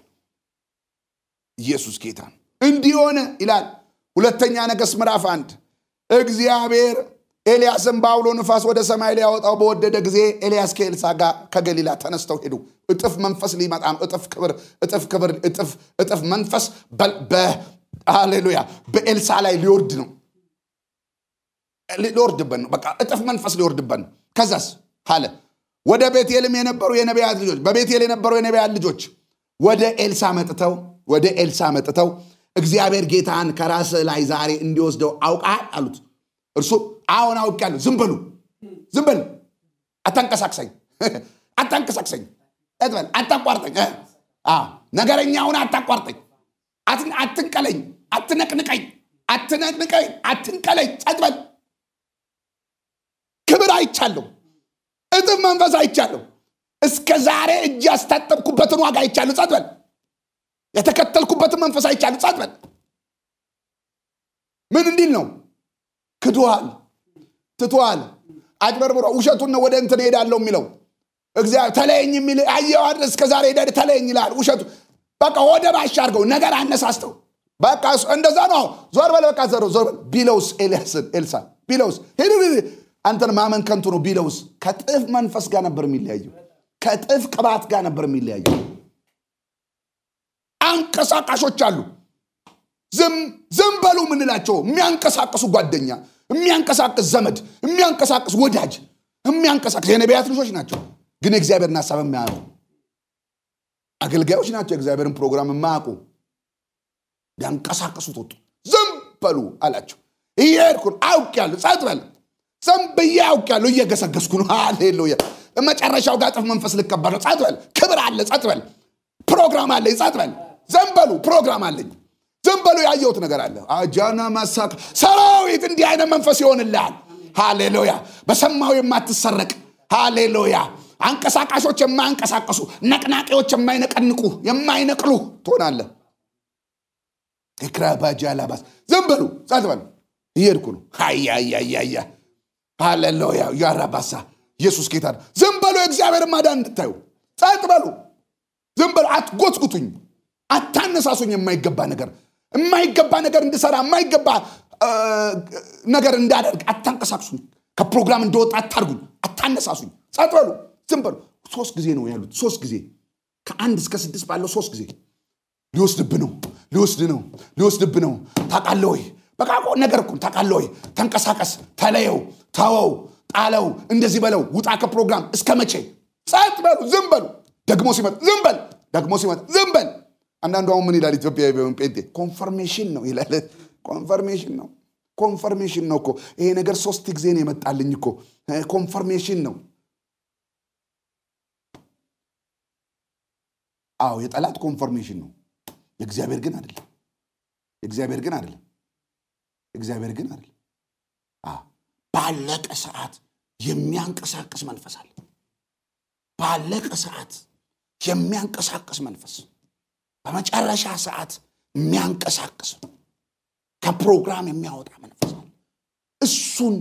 A: ኢየሱስ ጌታ እንዲሆነ ይላል ሁለተኛ ነገሥት ምዕራፍ 1 እግዚአብሔር ኤልያስን ባውሎ ንፋስ ወደ ሰማይ ሊያወጣው በወደደ ጊዜ ኤልያስ ከኤልሳ ጋር ከገሊላ ተነስተው ሄዱ እጥፍ መንፈስ ሊመጣ እጥፍ መንፈስ ሃሌሉያ በኤልሳ ላይ ሊወርድ ነው ሊወርድበን በቃ እጥፍ መንፈስ ሊወርድበን ከዛስ አለ ወደ ቤቴልም የነበሩ የነቢያት ልጆች በቤቴል የነበሩ የነቢያት ልጆች ወደ ኤልሳ መጥተው እግዚአብሔር ጌታን ከራስ ላይ ዛሬ እንዲወስደው አውቃል አሉት እርሱ አሁን አውቃለሁ ዝም በሉ አታንቀሳቅሰኝ እጥበል አታቋርጠኝ ነገረኛውን አታቋርጠኝ አትንቀለኝ አትነቅንቀኝ አትንቀለኝ ጸጥበል ክብር አይቻለሁ እጥብ መንፈስ አይቻለሁ እስከ ዛሬ እጅ ያስታጠብኩበትን ዋጋ አይቻለሁ ጸጥበል የተከተልኩበትን መንፈስ አይቻለሁ ጸጥበል ምን እንዲል ነው ክዷል ትቷል አጭበርብሮ ውሸቱን ነው ወደ እንትን ሄዳለው የሚለው እግዚአብሔር ተለየኝ የሚል አየው አይደል እስከ ዛሬ ሄደ ተለየኝ ይላል ውሸቱ በቃ ወደ ባሽ አድርገው ነገር አነሳስተው በቃ እንደዛ ነው ዞር በል በቃ ዞር በል ቢለውስ ኤልሳ ቢለውስ ሄዱ አንተን ማመን ከንቱ ነው ቢለውስ ከጥፍ መንፈስ ጋር ነበር የሚለያየው ከጥፍ ቅባት ጋር ነበር የሚለያየው አንቀሳቃሾች አሉ ዝም በሉ ምንላቸው የሚያንቀሳቅሱ ጓደኛ የሚያንቀሳቅስ ዘመድ የሚያንቀሳቅስ ወዳጅ የሚያንቀሳቅስ የነቢያት ልጆች ናቸው ግን እግዚአብሔርን ሐሳብ የሚያውቁ አገልጋዮች ናቸው እግዚአብሔርን ፕሮግራም የማያውቁ ያንቀሳቅሱት ወጡ ዝም በሉ አላቸው ይሄድኩን አውቃለሁ ጸጥ በል ዝም ብዬ አውቃለሁ እየገሰገስኩ ነው ሃሌሉያ መጨረሻው ጋር ጥፍ መንፈስ ልከበር ነው ጸጥ በል ክብር አለ ጸጥ በል ፕሮግራም አለ ጸጥ በል ዝም በሉ ፕሮግራም አለ ዝም በሉ ያየሁት ነገር አለ አጃና ማሳክ ሰራዊት እንዲህ አይነት መንፈስ ይሆንልሃል ሃሌሉያ በሰማው የማትሰረቅ ሃሌሉያ አንቀሳቃሾች የማንቀሳቀሱ ነቅናቂዎች የማይነቅሉ ትሆናለህ እክራባጃላባስ ዝም በሉ ጸጥ በሉ ይሄድኩ ነው ሃያ ሃሌሉያ ያራባሳ ኢየሱስ ጌታ ዝም በሉ እግዚአብሔር ማዳን እንድታዩ ጸጥ በሉ ዝም በሉ አትጎትጉቱኝ አታነሳሱኝ የማይገባ ነገር እንድሰራ የማይገባ ነገር እንዳደርግ አታንቀሳቅሱኝ ከፕሮግራም እንደወጣ አታርጉኝ አታነሳሱኝ ጸጥ በሉ ዝም በሉ 3 ጊዜ ነው ያሉት 3 ጊዜ ከ1 እስከ 6 ባለው 3 ጊዜ ሊወስድብ ነው ታቃለው ወይ በቃ ነገር እኮ ታቃለው ወይ ተንቀሳቀስ ተለየው ታወው ጣለው እንደዚህ በለው ውጣ ከፕሮግራም እስከ መቼ ጸጥ በሉ ዝም በሉ ደግሞ ሲመጣ ዝም በል አንዳንዱ አሁን ምን ይላል ኢትዮጵያዊ ጴንጤ ኮንፈርሜሽን ነው ይላል ኮንፈርሜሽን ነው እኮ ይሄ ነገር 3 ጊዜ ነው የመጣልኝ እኮ ኮንፈርሜሽን ነው አው የጠላት ኮንፈርሜሽን ነው እግዚአብሔር ግን አይደለም ባለቀ ሰዓት የሚያንቀሳቅስ መንፈስ አለ ባለቀ ሰዓት የሚያንቀሳቅስ መንፈስ በመጨረሻ ሰዓት የሚያንቀሳቅስ ከፕሮግራም የሚያወጣ መንፈስ አለ እሱን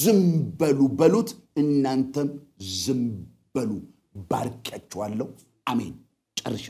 A: ዝም በሉት እናንተም ዝም በሉ ባርካችኋለሁ አሜን ጨርሻ